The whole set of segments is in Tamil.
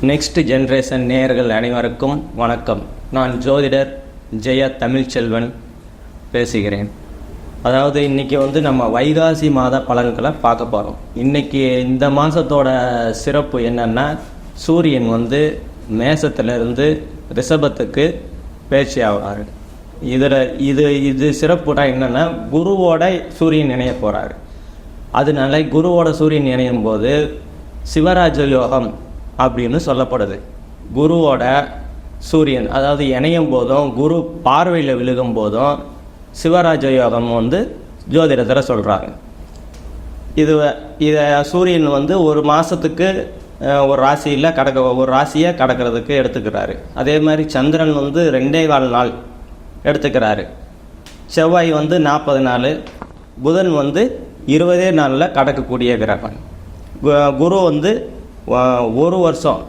நெக்ஸ்ட் ஜென்ரேஷன் நேயர்கள் அனைவருக்கும் வணக்கம். நான் ஜோதிடர் ஜெய தமிழ்ச்செல்வன் பேசுகிறேன். அதாவது இன்றைக்கி நம்ம வைகாசி மாத பலன்களை பார்க்க போகிறோம். இன்றைக்கி இந்த மாதத்தோட சிறப்பு என்னென்னா, சூரியன் மேசத்திலிருந்து ரிஷபத்துக்கு பேச்சு ஆகிறாரு. இது சிறப்புடா என்னென்னா, குருவோட சூரியன் இணைய போகிறாரு. அதனால குருவோட சூரியன் இணையும் போது சிவராஜ யோகம் அப்படின்னு சொல்லப்படுது. குருவோட சூரியன் அதாவது இணையும் போதும் குரு பார்வையில் விழுகும் போதும் சிவராஜ யோகம் ஜோதிடத்தில் சொல்கிறாங்க. இதை சூரியன் ஒரு மாதத்துக்கு ஒரு ராசியில் ஒரு ராசியை கடக்கிறதுக்கு எடுத்துக்கிறாரு. அதே மாதிரி சந்திரன் 2.25 நாள் எடுத்துக்கிறாரு. செவ்வாய் 40 நாள், புதன் 20 நாளில் கடக்கக்கூடிய கிரகம். குரு ஒரு வருஷம்,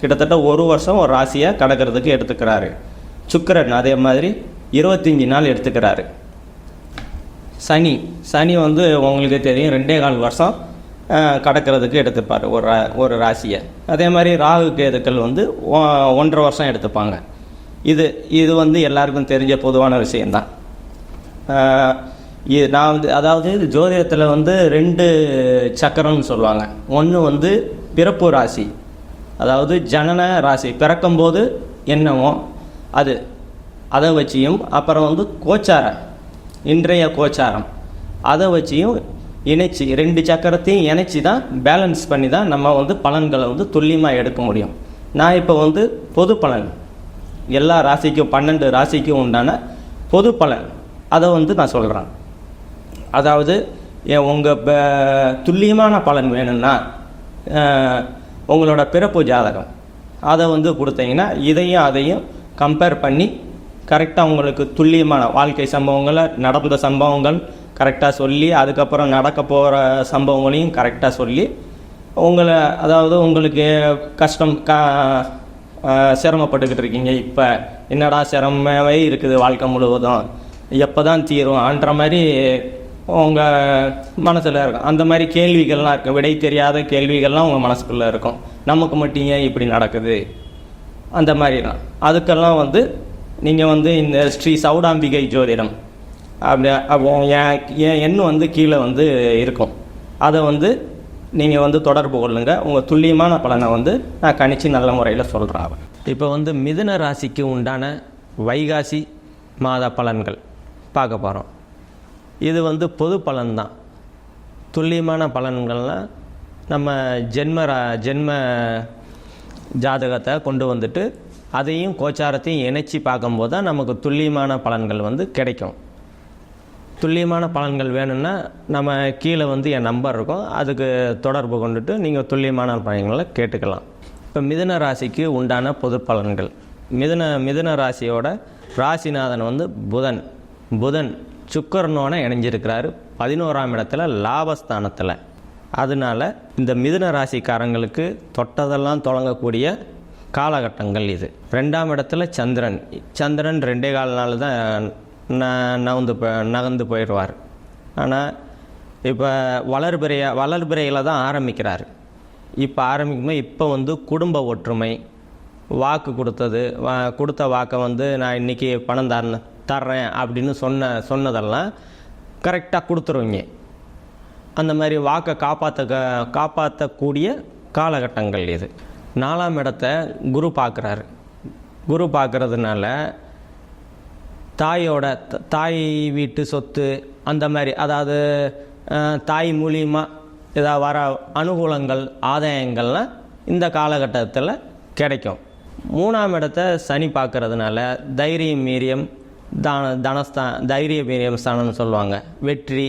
கிட்டத்தட்ட ஒரு வருஷம் ஒரு ராசியை கடக்கிறதுக்கு எடுத்துக்கிறாரு. சுக்கிரன் அதே மாதிரி 25 நாள் எடுத்துக்கிறாரு. சனி உங்களுக்கு தெரியும் 2.25 வருஷம் கடக்கிறதுக்கு எடுத்துப்பார் ஒரு ராசியை. அதே மாதிரி ராகு கேதுக்கள் 1.5 வருஷம் எடுத்துப்பாங்க. இது எல்லாருக்கும் தெரிஞ்ச பொதுவான விஷயந்தான். நான் அதாவது ஜோதிடத்தில் 2 சக்கரம்னு சொல்லுவாங்க. ஒன்று பிறப்பு ராசி, அதாவது ஜனன ராசி, பிறக்கும்போது என்னவோ அதை வச்சியும், அப்புறம் கோச்சாரம், இன்றைய கோச்சாரம், அதை வச்சியும் இணைச்சி 2 சக்கரத்தையும் இணைச்சி தான் பேலன்ஸ் பண்ணி தான் நம்ம பலன்களை துல்லியமாக எடுக்க முடியும். நான் இப்போ பொது பலன், எல்லா ராசிக்கும் 12 ராசிக்கும் உண்டான பொது பலன் அதை நான் சொல்கிறேன். அதாவது உங்கள் துல்லியமான பலன் வேணும்னா உங்களோட பிறப்பு ஜாதகம் அதை கொடுத்தீங்கன்னா இதையும் அதையும் கம்பேர் பண்ணி கரெக்டாக உங்களுக்கு துல்லியமான வாழ்க்கை சம்பவங்களை, நடந்த சம்பவங்கள் கரெக்டாக சொல்லி, அதுக்கப்புறம் நடக்க போகிற சம்பவங்களையும் கரெக்டாக சொல்லி, அதாவது உங்களுக்கு கஷ்டம் சிரமப்பட்டுக்கிட்டு இருக்கீங்க, இப்போ என்னடா சிரமமாகவே இருக்குது வாழ்க்கை முழுவதும், எப்போ தான் தீரும்ன்ற மாதிரி உங்கள் மனசில் இருக்கும். அந்த மாதிரி கேள்விகள்லாம் இருக்கும், விடை தெரியாத கேள்விகள்லாம் உங்கள் மனசுக்குள்ளே இருக்கும். நமக்கு மட்டும் ஏன் இப்படி நடக்குது, அந்த மாதிரிலாம். அதுக்கெல்லாம் நீங்கள் இந்த ஸ்ரீ சௌடாம்பிகை ஜோதிடம் அப்படி என் எண் கீழே இருக்கும். அதை நீங்கள் தொடர்பு கொள்ளுங்க. உங்கள் துல்லியமான பலனை நான் கணிச்சு நல்ல முறையில் சொல்கிறேன். இப்போ மிதுன ராசிக்கு உண்டான வைகாசி மாத பலன்கள் பார்க்க போகிறோம். இது பொது பலன்தான். துல்லியமான பலன்கள்லாம் நம்ம ஜென்ம ஜாதகத்தை கொண்டு அதையும் கோச்சாரத்தையும் இணைச்சி பார்க்கும்போது தான் நமக்கு துல்லியமான பலன்கள் கிடைக்கும். துல்லியமான பலன்கள் வேணும்னா நம்ம கீழே என் நம்பர் இருக்கும், அதுக்கு தொடர்பு கொண்டுட்டு நீங்கள் துல்லியமான பலன்களை கேட்டுக்கலாம். இப்போ மிதுன ராசிக்கு உண்டான பொது பலன்கள். மிதுன ராசியோட ராசிநாதன் புதன் சுக்கிரனோட இணைஞ்சிருக்கிறாரு 11ஆம் இடத்துல லாபஸ்தானத்தில். அதனால இந்த மிதுன ராசிக்காரங்களுக்கு தொட்டதெல்லாம் தொடங்கக்கூடிய காலகட்டங்கள் இது. 2ஆம் இடத்துல சந்திரன் 2.25 நாள் தான் நகர்ந்து போயிடுவார். ஆனால் இப்போ வளர்பிறையில் தான் ஆரம்பிக்கிறார். இப்போ ஆரம்பிக்கும்போது இப்போ குடும்ப ஒற்றுமை, வாக்கு கொடுத்த வாக்கை நான் இன்றைக்கி பணம் தர்றேன் அப்படின்னு சொன்னதெல்லாம் கரெக்டாக கொடுத்துருவீங்க. அந்த மாதிரி வாக்கை காப்பாற்றக்கூடிய காலகட்டங்கள் இது. 4ஆம் இடத்தை குரு பார்க்குறாரு. குரு பார்க்குறதுனால தாய் வீட்டு சொத்து அந்த மாதிரி, அதாவது தாய் மூலியமாக ஏதாவது வர அனுகூலங்கள், ஆதாயங்கள்லாம் இந்த காலகட்டத்தில் கிடைக்கும். 3ஆம் இடத்தை சனி பார்க்கறதுனால தைரியம், மீரியம், தைரிய வீரியம் ஸ்தானம்னு சொல்லுவாங்க. வெற்றி,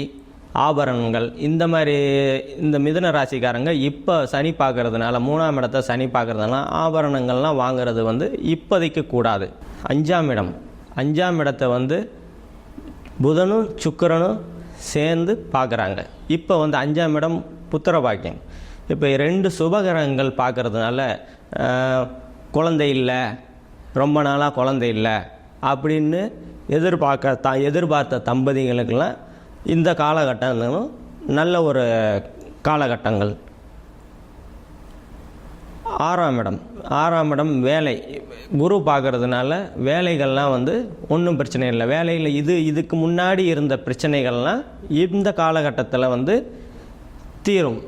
ஆபரணங்கள், இந்த மாதிரி இந்த மிதுன ராசிக்காரங்க இப்போ சனி பார்க்கறதுனால, 3ஆம் இடத்தை சனி பார்க்கறதுனால ஆபரணங்கள்லாம் வாங்கிறது இப்போதைக்கு கூடாது. 5ஆம் இடத்தை புதனும் சுக்கிரனும் சேர்ந்து பார்க்குறாங்க. இப்போ 5ஆம் இடம் புத்திர பாக்கியம். இப்போ 2 சுபகிரகங்கள் பார்க்கறதுனால குழந்தை இல்லை, ரொம்ப நாளாக குழந்தை இல்லை அப்படின்னு எதிர்பார்த்த தம்பதிகளுக்கெல்லாம் இந்த காலகட்டங்களும் நல்ல ஒரு காலகட்டங்கள். ஆறாம் இடம் வேலை. குரு பார்க்கறதுனால வேலைகள்லாம் வந்து ஒன்றும் பிரச்சனை இல்லை. வேலையில் இதுக்கு முன்னாடி இருந்த பிரச்சனைகள்லாம் இந்த காலகட்டத்தில் வந்து தீரும்.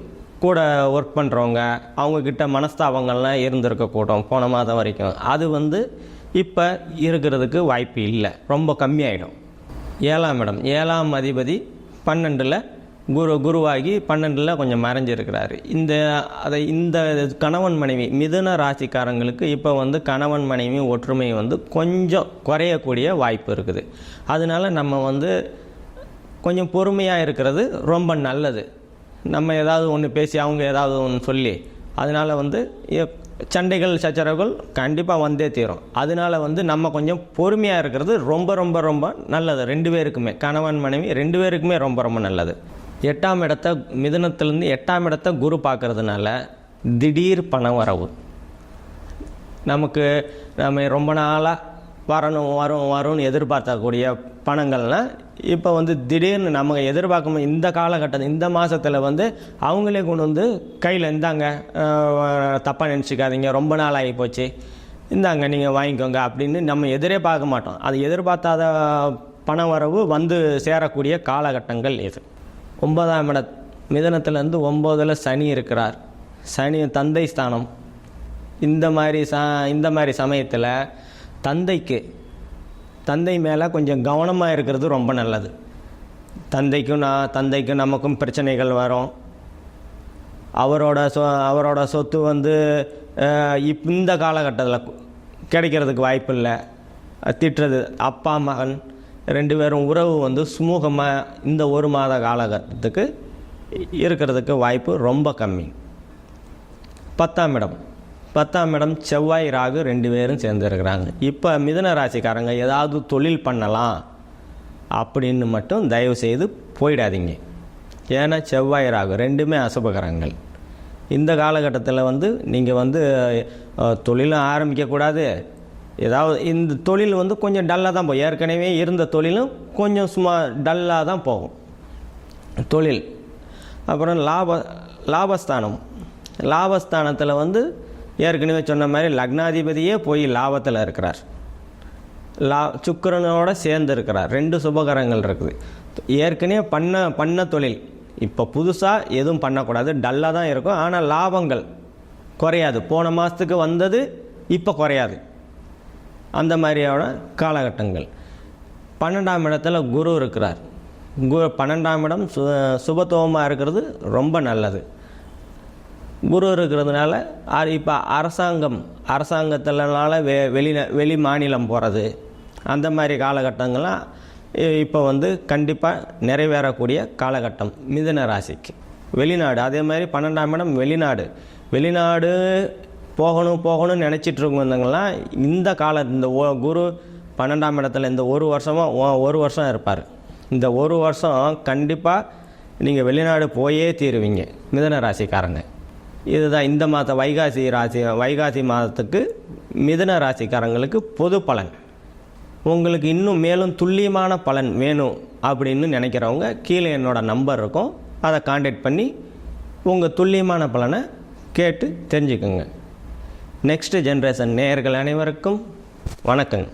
கூட ஒர்க் பண்ணுறவங்க அவங்கக்கிட்ட மனஸ்தாபங்கள்லாம் இருந்திருக்கக்கூடும் போன மாதம் வரைக்கும். அது வந்து இப்போ இருக்கிறதுக்கு வாய்ப்பு இல்லை, ரொம்ப கம்மியாயிடும். 7ஆம் இடம், 7ஆம் அதிபதி 12ல் குருவாகி 12ல் கொஞ்சம் மறைஞ்சிருக்கிறாரு. இந்த கணவன் மனைவி மிதுன ராசிக்காரங்களுக்கு இப்போ வந்து கணவன் மனைவி ஒற்றுமை வந்து கொஞ்சம் குறையக்கூடிய வாய்ப்பு இருக்குது. அதனால நம்ம வந்து கொஞ்சம் பொறுமையாக இருக்கிறது ரொம்ப நல்லது. நம்ம ஏதாவது ஒன்று பேசி அவங்க ஏதாவது ஒன்று சொல்லி அதனால் வந்து சண்டைகள் சச்சரவுகள் கண்டிப்பாக வந்தே தீரும். அதனால வந்து நம்ம கொஞ்சம் பொறுமையாக இருக்கிறது ரொம்ப ரொம்ப ரொம்ப நல்லது. 2 பேருக்குமே, கணவன் மனைவி 2 பேருக்குமே ரொம்ப ரொம்ப நல்லது. 8ஆம் இடத்தை மிதுனத்திலேருந்து 8ஆம் இடத்தை குரு பார்க்கறதுனால திடீர் பண வரவு. நம்ம ரொம்ப நாளாக வரும்னு எதிர்பார்க்கக்கூடிய பணங்கள்லாம் இப்போ வந்து திடீர்னு நம்ம எதிர்பார்க்கும் இந்த காலகட்டத்தில் இந்த மாதத்தில் வந்து அவங்களே கொண்டு வந்து கையில் இந்தாங்க, தப்பாக நினச்சிக்காதீங்க, ரொம்ப நாள் ஆகி போச்சு, இந்தாங்க நீங்கள் வாங்கிக்கோங்க அப்படின்னு நம்ம எதிரே பார்க்க மாட்டோம். அது எதிர்பார்த்தாத பண வரவு வந்து சேரக்கூடிய காலகட்டங்கள் இது. 9ஆம் இட மிதனத்திலேருந்து 9ல் சனி இருக்கிறார். சனி தந்தை ஸ்தானம். இந்த மாதிரி சமயத்தில் தந்தை மேலே கொஞ்சம் கவனமாக இருக்கிறது ரொம்ப நல்லது. தந்தைக்கும் நமக்கும் பிரச்சனைகள் வரும். அவரோட சொத்து வந்து இந்த காலகட்டத்தில் கிடைக்கிறதுக்கு வாய்ப்பு இல்லை. திட்டுறது, அப்பா மகன் 2 பேரும் உறவு வந்து சுமூகமாக இந்த 1 மாத காலகட்டத்துக்கு இருக்கிறதுக்கு வாய்ப்பு ரொம்ப கம்மி. 10ஆம் இடம் செவ்வாய் ராகு 2 பேரும் சேர்ந்து இருக்கிறாங்க. இப்போ மிதுன ராசிக்காரங்க ஏதாவது தொழில் பண்ணலாம் அப்படின்னு மட்டும் தயவு செய்து போயிடாதீங்க. ஏன்னா செவ்வாய் ராகு 2மே அசுபகரங்கள். இந்த காலகட்டத்தில் வந்து நீங்கள் வந்து தொழிலும் ஆரம்பிக்கக்கூடாது. ஏதாவது இந்த தொழில் வந்து கொஞ்சம் டல்லாக தான் போகும். ஏற்கனவே இருந்த தொழிலும் கொஞ்சம் சும்மா டல்லாக தான் போகும் தொழில். அப்புறம் லாபஸ்தானத்தில் வந்து ஏற்கனவே சொன்ன மாதிரி லக்னாதிபதியே போய் லாபத்தில் இருக்கிறார். சுக்கிரனோட சேர்ந்து இருக்கிறார். 2 சுபகரங்கள் இருக்குது. ஏற்கனவே பண்ண தொழில் இப்போ புதுசாக எதுவும் பண்ணக்கூடாது, டல்லாக தான் இருக்கும். ஆனால் லாபங்கள் குறையாது. போன மாதத்துக்கு வந்தது இப்போ குறையாது. அந்த மாதிரியான காலகட்டங்கள். 12ஆம் இடத்துல குரு இருக்கிறார். 12ஆம் இடம் சுபத்துவமாக இருக்கிறது ரொம்ப நல்லது. குரு இருக்கிறதுனால இப்போ அரசாங்கத்தினால வெளி மாநிலம் போகிறது அந்த மாதிரி காலகட்டங்கள்லாம் இப்போ வந்து கண்டிப்பாக நிறைவேறக்கூடிய காலகட்டம் மிதுன ராசிக்கு. வெளிநாடு அதே மாதிரி 12ஆம் இடம் வெளிநாடு போகணும்னு நினச்சிட்டு இருக்கவங்கலாம் இந்த குரு 12ஆம் இடத்துல இந்த 1 வருஷம் இருப்பார். இந்த 1 வருஷம் கண்டிப்பாக நீங்கள் வெளிநாடு போயே தீருவீங்க மிதுன ராசிக்காரங்க. இதுதான் இந்த மாதம் வைகாசி மாதத்துக்கு மிதுன ராசிக்காரங்களுக்கு பொது பலன். உங்களுக்கு இன்னும் மேலும் துல்லியமான பலன் வேணும் அப்படின்னு நினைக்கிறவங்க கீழே என்னோடய நம்பர் இருக்கும், அதை கான்டாக்ட் பண்ணி உங்கள் துல்லியமான பலனை கேட்டு தெரிஞ்சுக்குங்க. நெக்ஸ்ட் ஜென்ரேஷன் நேயர்கள் அனைவருக்கும் வணக்கங்க.